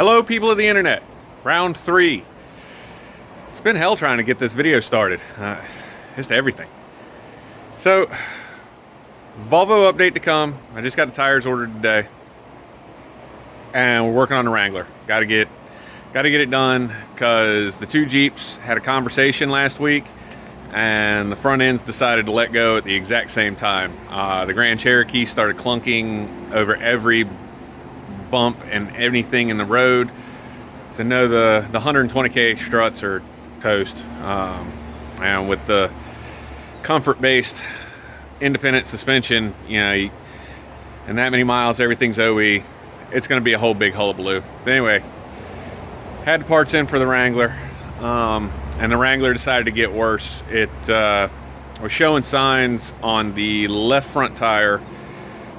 Hello people of the internet, round 3. It's been hell trying to get this video started, just everything. So, Volvo update to come. I just got the tires ordered today. And we're working on the Wrangler. Gotta get it done because the two Jeeps had a conversation last week and the front ends decided to let go at the exact same time. The Grand Cherokee started clunking over every bump and anything in the road. So no, the 120k struts are toast. And with the comfort-based independent suspension, you know, and that many miles, everything's OE. It's going to be a whole big hullabaloo. So anyway, had the parts in for the Wrangler, and the Wrangler decided to get worse. It was showing signs on the left front tire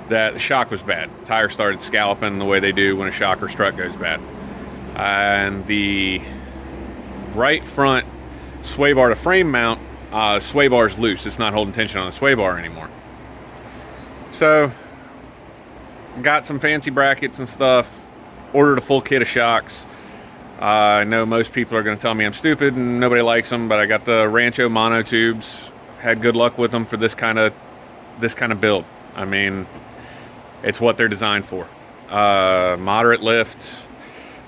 that the shock was bad. Tire started scalloping the way they do when a shock or strut goes bad. And the right front sway bar to frame mount, sway bar is loose. It's not holding tension on the sway bar anymore. So, got some fancy brackets and stuff, ordered a full kit of shocks. I know most people are going to tell me I'm stupid and nobody likes them, but I got the Rancho mono tubes. Had good luck with them for this kind of build. I mean, it's what they're designed for. Moderate lift,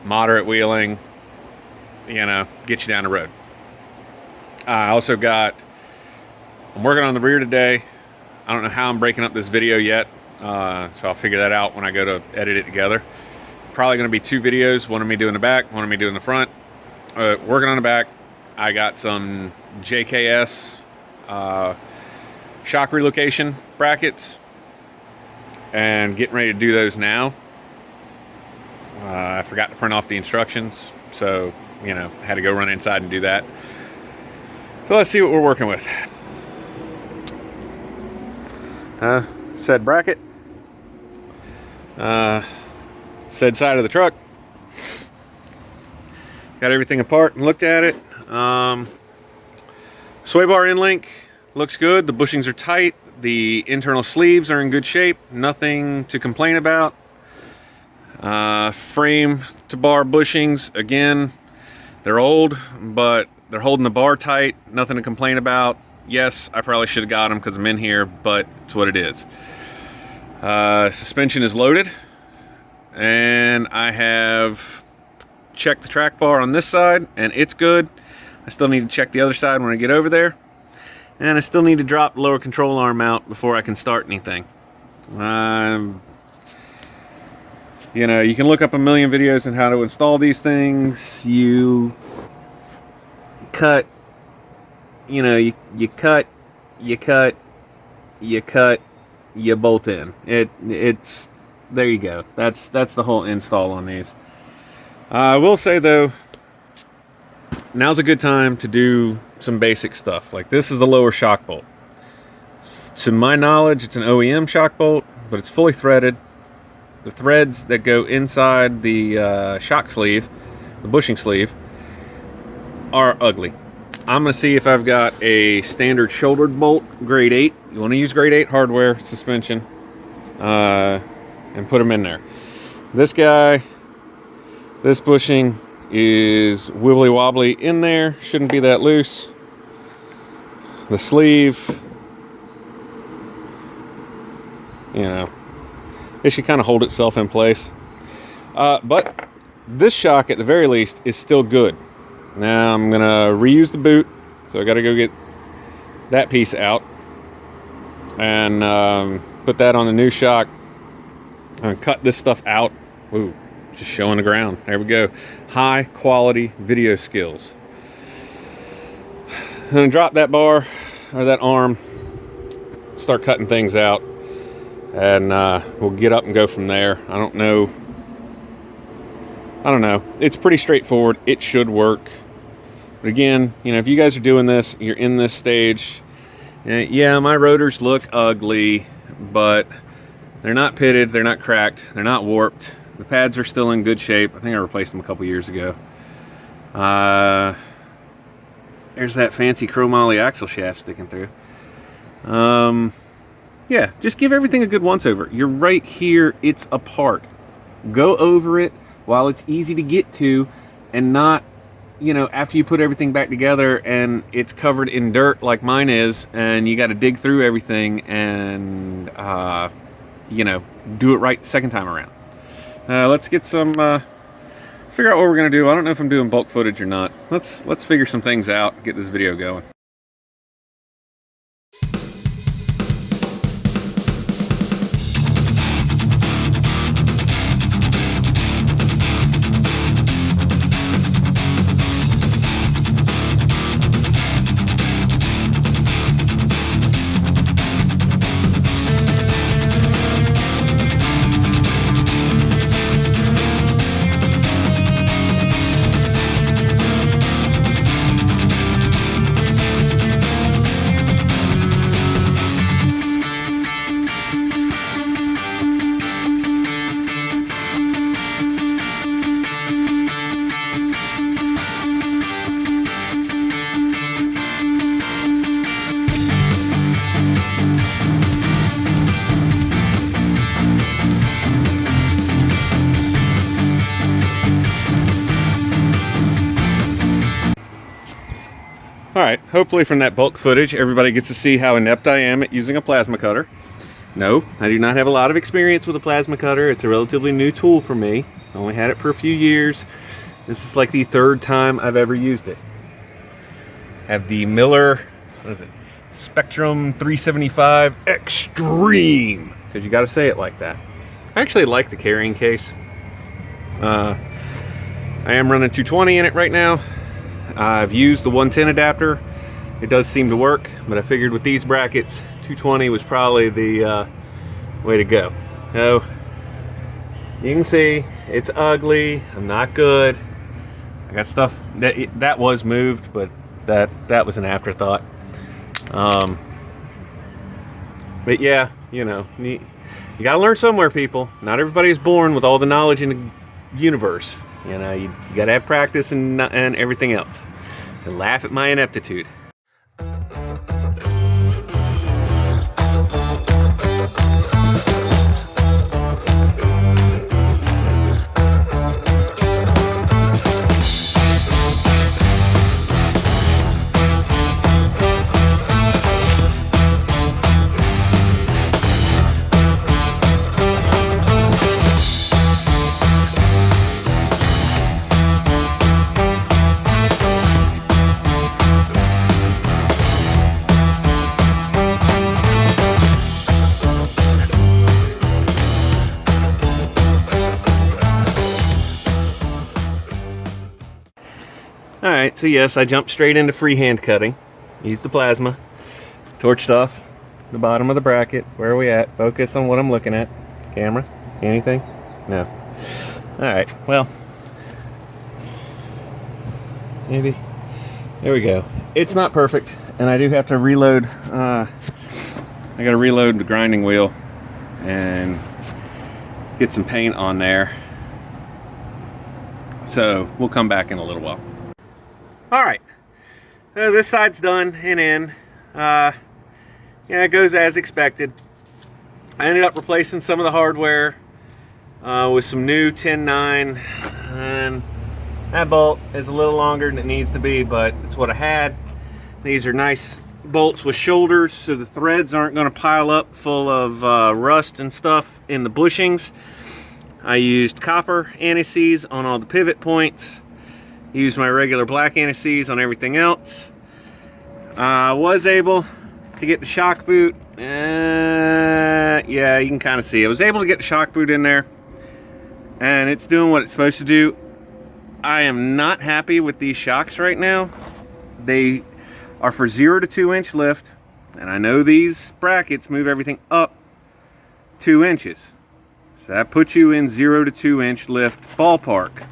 moderate wheeling, you know, get you down the road. I also I'm working on the rear today. I don't know how I'm breaking up this video yet, so I'll figure that out when I go to edit it together. Probably going to be 2 videos, one of me doing the back, one of me doing the front. Working on the back, I got some JKS shock relocation brackets and getting ready to do those now. I forgot to print off the instructions, so, you know, had to go run inside and do that. So let's see what we're working with. Said bracket. Said side of the truck. Got everything apart and looked at it. Sway bar end link looks good. The bushings are tight. The internal sleeves are in good shape. Nothing to complain about. Frame to bar bushings, again, they're old, but they're holding the bar tight. Nothing to complain about. Yes, I probably should have got them because I'm in here, but it's what it is. Suspension is loaded. And I have checked the track bar on this side, and it's good. I still need to check the other side when I get over there. And I still need to drop the lower control arm out before I can start anything. You know, you can look up a million videos on how to install these things. You cut, you know, you cut, you bolt in. It's there you go. That's the whole install on these. I will say though, now's a good time to do some basic stuff. Like this is the lower shock bolt. To my knowledge, it's an OEM shock bolt, but it's fully threaded. The threads that go inside the shock sleeve, the bushing sleeve, are ugly. I'm going to see if I've got a standard shouldered bolt, grade 8. You want to use grade 8 hardware suspension. And put them in there. This guy, this bushing is wibbly wobbly in there. Shouldn't be that loose. The sleeve, you know, it should kind of hold itself in place. But this shock, at the very least, is still good. Now I'm gonna reuse the boot, so I got to go get that piece out and put that on the new shock. I'm gonna cut this stuff out. Ooh, just showing the ground. There we go. High quality video skills. I'm gonna drop that bar or that arm, start cutting things out, and we'll get up and go from there. I don't know. It's pretty straightforward. It should work. But again, you know, if you guys are doing this, you're in this stage. Yeah, my rotors look ugly, but they're not pitted, they're not cracked, they're not warped. The pads are still in good shape. I think I replaced them a couple years ago. There's that fancy chromoly axle shaft sticking through. Yeah, just give everything a good once over. You're right here, it's apart. Go over it, while it's easy to get to, and not, you know, after you put everything back together and it's covered in dirt like mine is, and you got to dig through everything and, you know, do it right the second time around. Let's get some, let's figure out what we're going to do. I don't know if I'm doing bulk footage or not. Let's figure some things out, get this video going. Alright, hopefully from that bulk footage everybody gets to see how inept I am at using a plasma cutter. No, I do not have a lot of experience with a plasma cutter. It's a relatively new tool for me. I only had it for a few years. This is like the third time I've ever used it. I have the Miller, what is it? Spectrum 375 Extreme. Because you got to say it like that. I actually like the carrying case. I am running 220 in it right now. I've used the 110 adapter. It does seem to work, but I figured with these brackets, 220 was probably the way to go. So, you can see, it's ugly. I'm not good. I got stuff that was moved, but that was an afterthought. But yeah, you know, you gotta learn somewhere, people. Not everybody is born with all the knowledge in the universe. You know, you gotta have practice and everything else. And laugh at my ineptitude. Alright, so yes, I jumped straight into freehand cutting. Used the plasma. Torched off the bottom of the bracket. Where are we at? Focus on what I'm looking at. Camera? Anything? No. Alright, well. Maybe. There we go. It's not perfect, and I do have to reload. I gotta reload the grinding wheel and get some paint on there. So, we'll come back in a little while. Alright, so this side's done and in. Yeah, it goes as expected. I ended up replacing some of the hardware with some new 10-9, and that bolt is a little longer than it needs to be, but it's what I had. These are nice bolts with shoulders, so the threads aren't going to pile up full of rust and stuff in the bushings. I used copper anti-seize on all the pivot points. Used my regular black anti-seize on everything else. I was able to get the shock boot. Yeah, you can kind of see. I was able to get the shock boot in there, and it's doing what it's supposed to do. I am not happy with these shocks right now. They are for 0 to 2 inch lift, and I know these brackets move everything up 2 inches. So that puts you in 0 to 2 inch lift ballpark.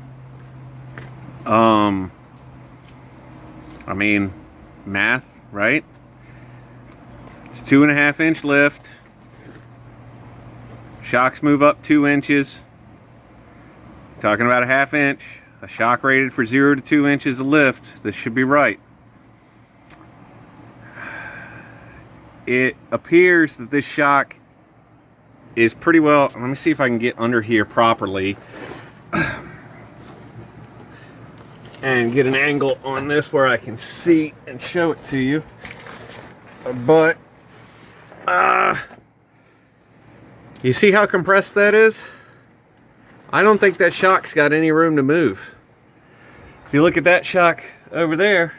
I mean, math, right? It's 2.5 inch lift. Shocks move up 2 inches. Talking about a 1/2 inch. A shock rated for 0 to 2 inches of lift. This should be right. It appears that this shock is pretty well. Let me see if I can get under here properly. and get an angle on this where I can see and show it to you. But you see how compressed that is? I don't think that shock's got any room to move. If you look at that shock over there,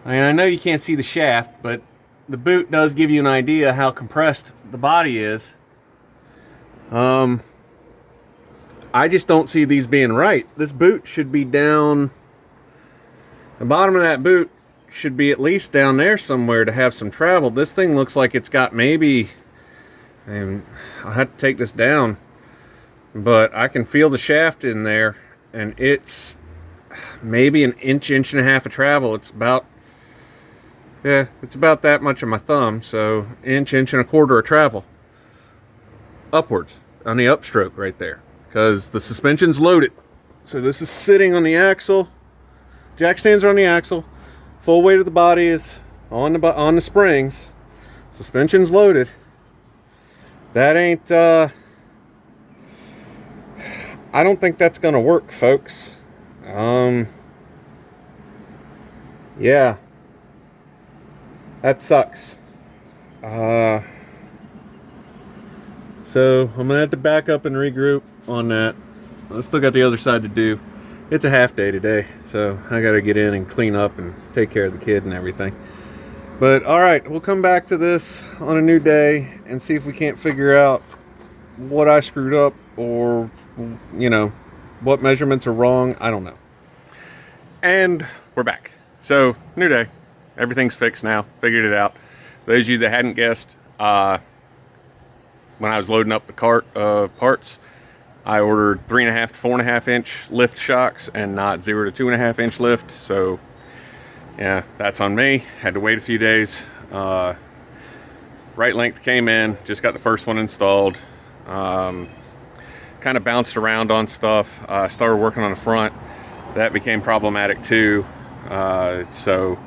I mean, I know you can't see the shaft, but the boot does give you an idea how compressed the body is. I just don't see these being right. This boot should be down, the bottom of that boot should be at least down there somewhere to have some travel. This thing looks like it's got maybe, and I'll have to take this down, but I can feel the shaft in there, and it's maybe an inch and a half of travel. It's about, yeah, it's about that much of my thumb, so inch and a quarter of travel upwards on the upstroke right there, because the suspension's loaded. So this is sitting on the axle, jack stands are on the axle, full weight of the body is on the springs, suspension's loaded. That ain't I don't think that's gonna work, folks. Yeah, that sucks. So I'm gonna have to back up and regroup on that. I still got the other side to do. It's a half day today, so I gotta get in and clean up and take care of the kid and everything. But all right, we'll come back to this on a new day and see if we can't figure out what I screwed up, or, you know, what measurements are wrong. I don't know. And we're back. So, new day. Everything's fixed now. Figured it out. Those of you that hadn't guessed, when I was loading up the cart of parts, I ordered 3.5 to 4.5 inch lift shocks and not 0 to 2.5 inch lift. So yeah, that's on me. Had to wait a few days. Right length came in, just got the first one installed. Kind of bounced around on stuff. Started working on the front. That became problematic too. So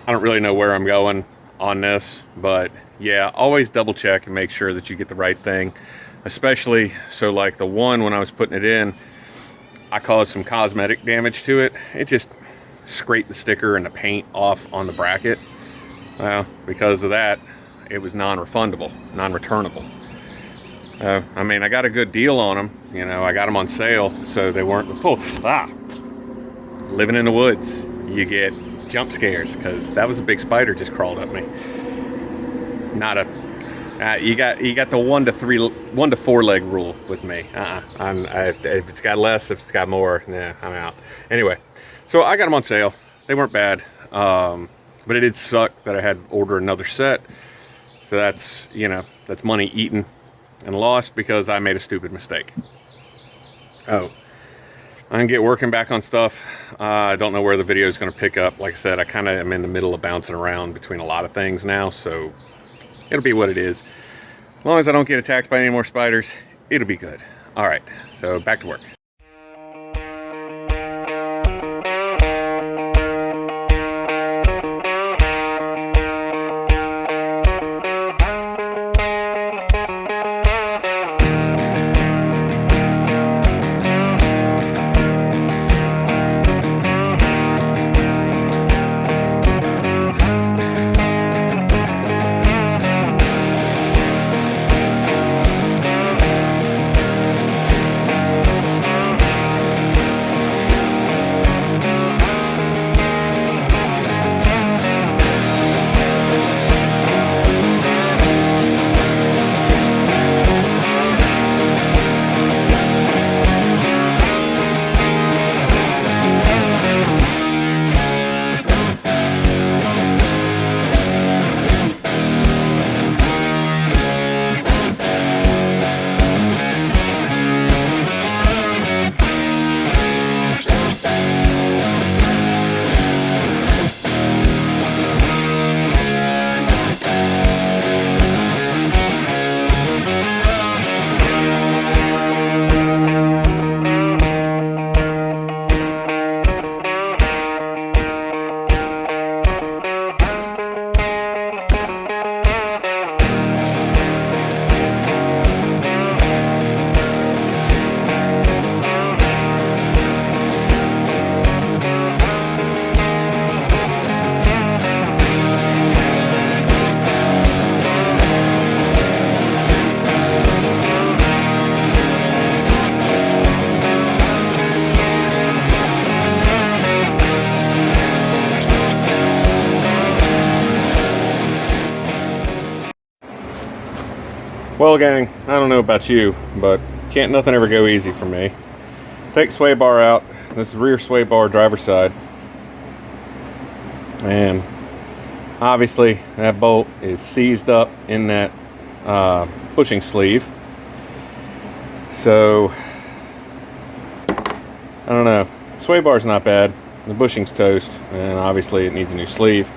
I don't really know where I'm going on this, but yeah, always double check and make sure that you get the right thing. Especially, so like the one, when I was putting it in, I caused some cosmetic damage to it. It just scraped the sticker and the paint off on the bracket. Well, because of that, it was non-refundable, non-returnable. I mean, I got a good deal on them. You know, I got them on sale, so they weren't the full. Living in the woods, you get jump scares, because that was a big spider just crawled up me. Not a, you got the 1 to 4 leg rule with me. If it's got less, if it's got more, nah, I'm out. Anyway, so I got them on sale. They weren't bad, but it did suck that I had to order another set. So that's, you know, that's money eaten and lost because I made a stupid mistake. Oh, I can get working back on stuff. I don't know where the video is going to pick up. Like I said, I kind of am in the middle of bouncing around between a lot of things now, so it'll be what it is. As long as I don't get attacked by any more spiders, it'll be good. All right, so back to work. Well, gang, I don't know about you, but can't nothing ever go easy for me. Take sway bar out. This is rear sway bar, driver's side. And obviously that bolt is seized up in that bushing sleeve. So, I don't know. Sway bar's not bad. The bushing's toast, and obviously it needs a new sleeve.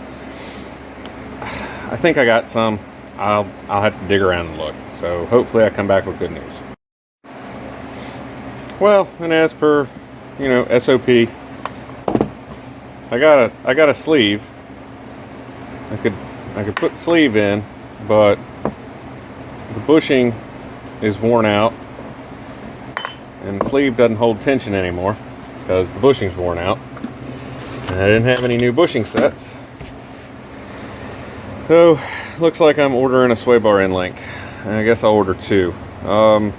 I think I got some. I'll have to dig around and look. So hopefully I come back with good news. Well, and as per, SOP, I got a sleeve. I could put the sleeve in, but the bushing is worn out, and the sleeve doesn't hold tension anymore because the bushing's worn out. And I didn't have any new bushing sets. So, looks like I'm ordering a sway bar end link. And I guess I'll order two. When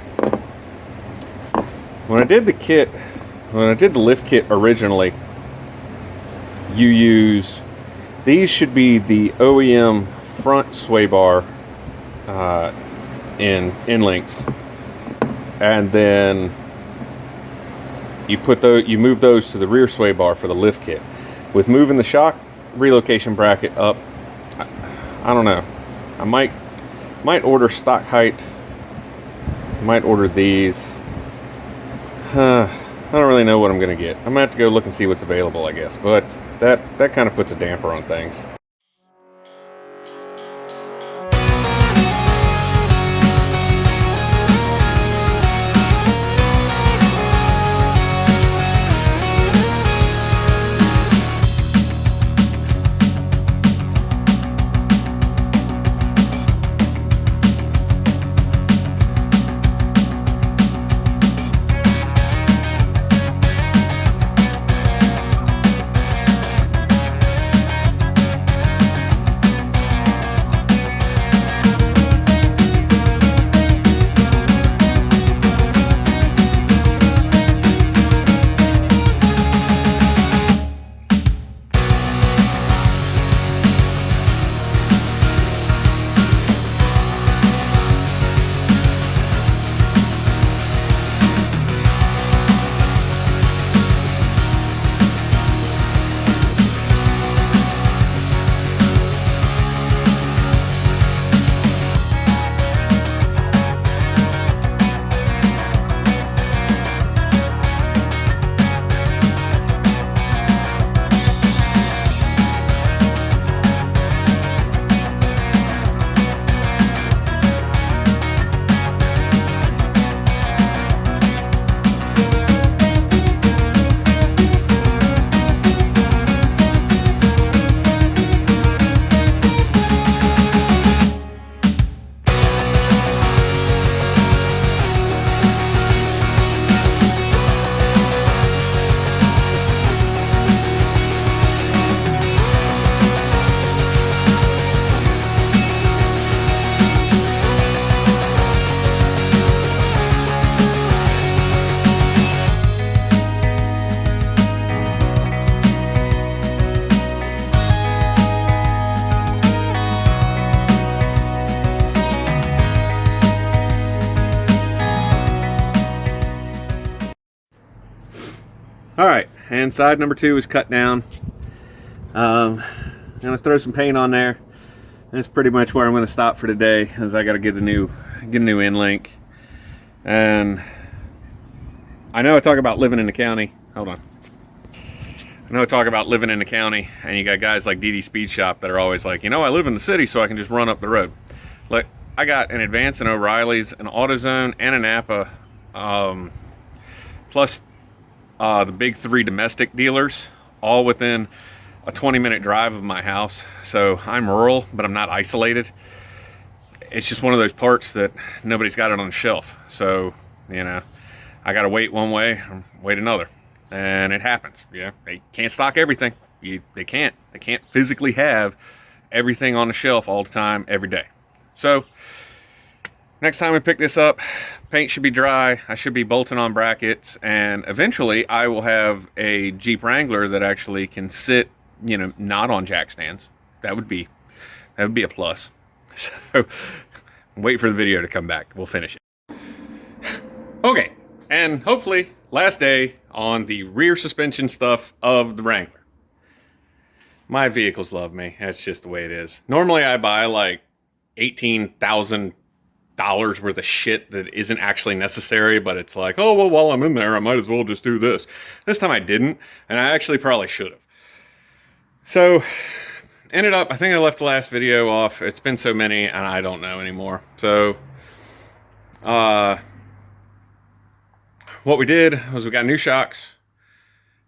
I did the lift kit originally, these should be the OEM front sway bar end links. And then you move those to the rear sway bar for the lift kit. With moving the shock relocation bracket up, I don't know. I might order stock height. Might order these. I don't really know what I'm gonna get. I'm gonna have to go look and see what's available, I guess. But that kind of puts a damper on things. Alright, and side number 2 is cut down. I'm going to throw some paint on there. That's pretty much where I'm going to stop for today, as I got to get a new end link. And I know I talk about living in the county. Hold on. I know I talk about living in the county, and you got guys like DD Speed Shop that are always like, I live in the city so I can just run up the road. Like, I got an Advance, an O'Reilly's, an AutoZone, and an Napa, plus the big 3 domestic dealers, all within a 20-minute drive of my house. So I'm rural, but I'm not isolated. It's just one of those parts that nobody's got it on the shelf. So, I got to wait one way or wait another. And it happens. They can't stock everything. They can't physically have everything on the shelf all the time, every day. So next time we pick this up, paint should be dry. I should be bolting on brackets, and eventually I will have a Jeep Wrangler that actually can sit, not on jack stands. That would be a plus. So wait for the video to come back. We'll finish it. Okay, and hopefully last day on the rear suspension stuff of the Wrangler. My vehicles love me. That's just the way it is. Normally I buy like $18,000 worth of shit that isn't actually necessary, but it's like, oh, well, while I'm in there, I might as well just do this. This time I didn't, and I actually probably should have. So, ended up, I think I left the last video off. It's been so many, and I don't know anymore. So, what we did was we got new shocks,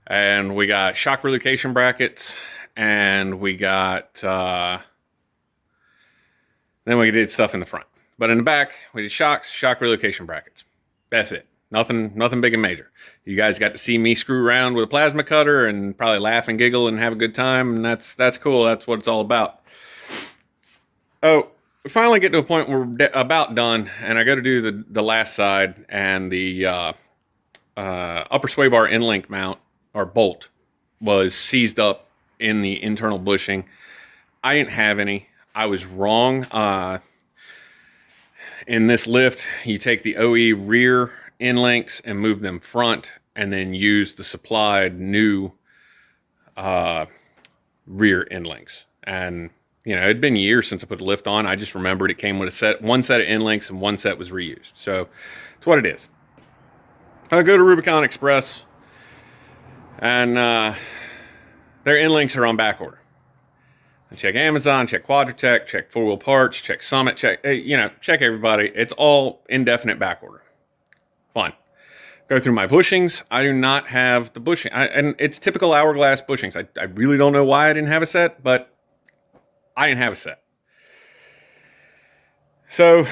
and we got shock relocation brackets, and we got, then we did stuff in the front. But in the back, we did shocks, shock relocation brackets. That's it. Nothing big and major. You guys got to see me screw around with a plasma cutter and probably laugh and giggle and have a good time, and that's cool. That's what it's all about. Oh, we finally get to a point where we're about done, and I got to do the last side, and the upper sway bar end link mount, or bolt, was seized up in the internal bushing. I didn't have any. I was wrong. In this lift, you take the OE rear end links and move them front, and then use the supplied new rear end links. And you know, it'd been years since I put the lift on. I just remembered it came with one set of end links, and one set was reused. So it's what it is. I go to Rubicon Express, and their end links are on back order. I check Amazon, check Quadratech, check 4 Wheel Parts, check Summit, check everybody. It's all indefinite back order. Fine. Go through my bushings. I do not have the bushing. And it's typical hourglass bushings. I really don't know why I didn't have a set, but I didn't have a set. So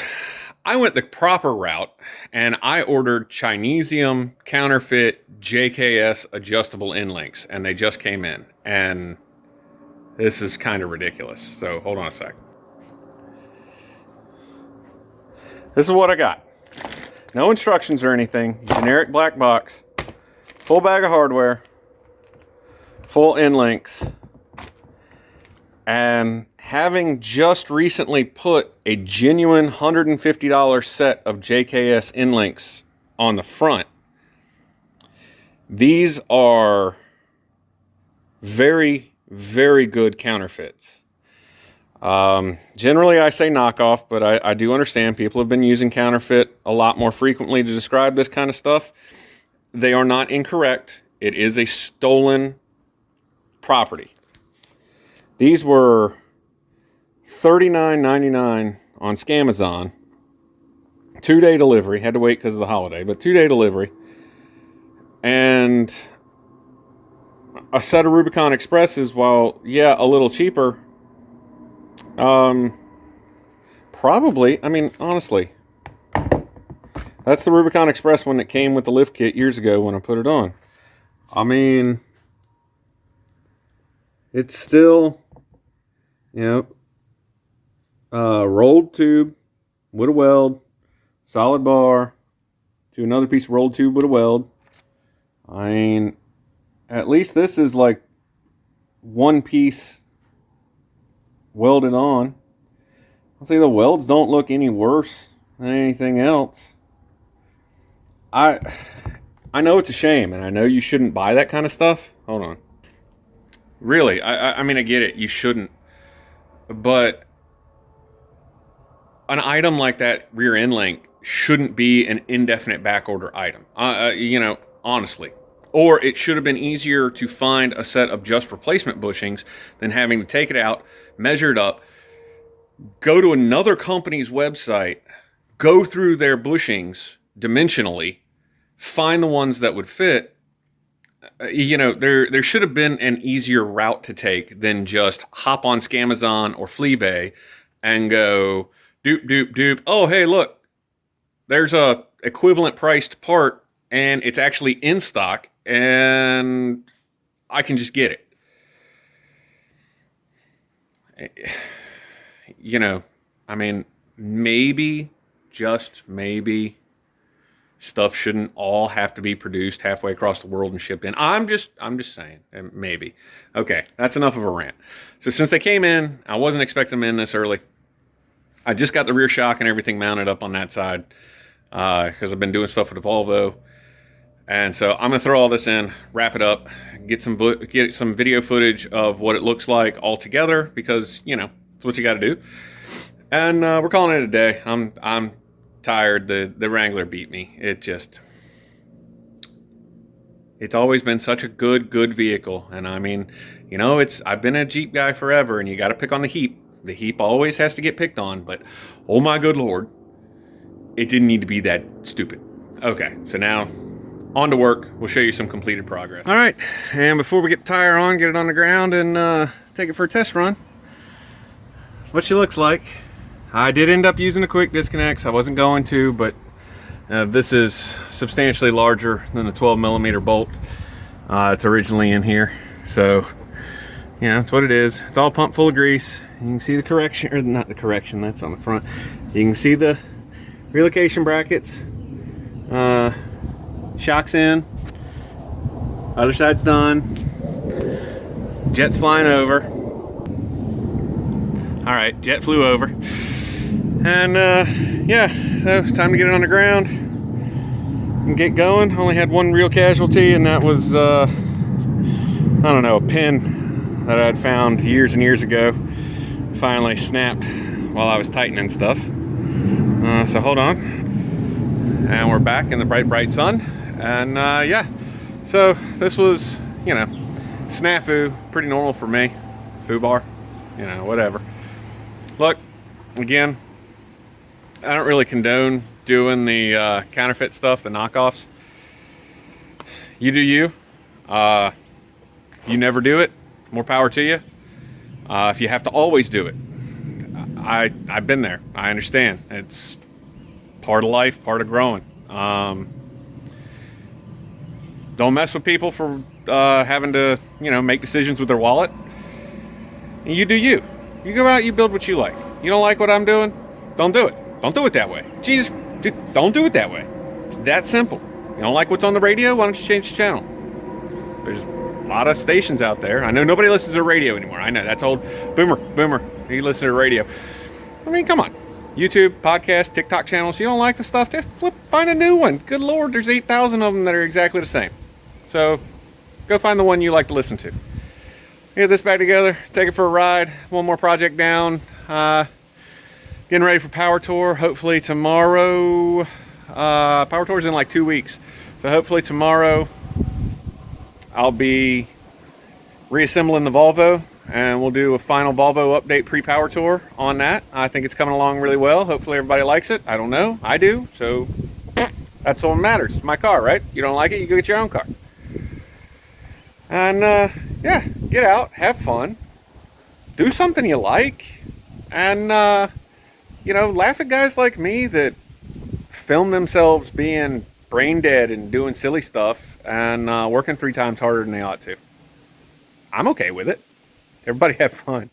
I went the proper route, and I ordered Chinesium counterfeit JKS adjustable end links, and they just came in. And this is kind of ridiculous. So hold on a sec. This is what I got. No instructions or anything. Generic black box. Full bag of hardware. Full end links. And having just recently put a genuine $150 set of JKS end links on the front, these are very, very good counterfeits. Generally I say knockoff, but I do understand people have been using counterfeit a lot more frequently to describe this kind of stuff. They are not incorrect. It is a stolen property. These were $39.99 on Scamazon. 2-day delivery. Had to wait because of the holiday, but 2-day delivery. And a set of Rubicon Expresses, while, yeah, a little cheaper, probably, I mean, honestly, that's the Rubicon Express one that came with the lift kit years ago when I put it on. I mean, it's still, you know, rolled tube with a weld, solid bar to another piece of rolled tube with a weld. I mean, at least this is like one piece welded on. I'll say the welds don't look any worse than anything else. I know it's a shame, and I know you shouldn't buy that kind of stuff. Hold on. Really, I mean, I get it. You shouldn't. But an item like that rear end link shouldn't be an indefinite back order item. You know, honestly. Or it should have been easier to find a set of just replacement bushings than having to take it out, measure it up, go to another company's website, go through their bushings dimensionally, find the ones that would fit. You know, there should have been an easier route to take than just hop on Scamazon or Fleabay and go doop, doop, doop. Oh, hey, look, there's a equivalent priced part and it's actually in stock and I can just get it. You know, I mean, maybe, just maybe, stuff shouldn't all have to be produced halfway across the world and shipped in. I'm just saying, maybe. Okay, that's enough of a rant. So since they came in, I wasn't expecting them in this early. I just got the rear shock and everything mounted up on that side because I've been doing stuff with the Volvo. And so I'm gonna throw all this in, wrap it up, get some video footage of what it looks like all together, because you know it's what you got to do. And we're calling it a day. I'm tired. The Wrangler beat me. It's always been such a good vehicle. And I mean, you know, I've been a Jeep guy forever, and you got to pick on the heap. The heap always has to get picked on, but oh my good Lord, it didn't need to be that stupid. Okay, so now on to work. We'll show you some completed progress. All right, and before we get the tire on, get it on the ground and take it for a test run. That's what she looks like. I did end up using the quick disconnects. I wasn't going to, but this is substantially larger than the 12mm bolt. It's originally in here, so you know, it's what it is. It's all pumped full of grease. You can see the correction, or not the correction, that's on the front. You can see the relocation brackets. Shock's in. Other side's done. Jet's flying over. All right, jet flew over. And yeah, so time to get it on the ground and get going. Only had one real casualty, and that was I don't know, a pin that I'd found years and years ago. Finally snapped while I was tightening stuff. So hold on. And we're back in the bright sun. And yeah, so this was, you know, snafu, pretty normal for me. Foobar, you know, whatever. Look, again, I don't really condone doing the counterfeit stuff, the knockoffs. You do you. You never do it. More power to you. If you have to always do it, I've been there. I understand. It's part of life, part of growing. Don't mess with people for having to, you know, make decisions with their wallet. And you do you. You go out, you build what you like. You don't like what I'm doing? Don't do it. Don't do it that way. Jesus, don't do it that way. It's that simple. You don't like what's on the radio? Why don't you change the channel? There's a lot of stations out there. I know nobody listens to radio anymore. I know, that's old. Boomer. You listen to radio. I mean, come on. YouTube, podcast, TikTok channels. You don't like the stuff? Just find a new one. Good Lord, there's 8,000 of them that are exactly the same. So go find the one you like to listen to. Get this back together, take it for a ride. One more project down. Getting ready for Power Tour. Hopefully tomorrow. Power Tour's in like 2 weeks. So hopefully tomorrow I'll be reassembling the Volvo, and we'll do a final Volvo update pre-Power Tour on that. I think it's coming along really well. Hopefully everybody likes it. I don't know. I do. So that's all that matters. It's my car, right? You don't like it, you go get your own car. And yeah, get out, have fun, do something you like, and you know, laugh at guys like me that film themselves being brain dead and doing silly stuff and working 3 times harder than they ought to. I'm okay with it. Everybody have fun.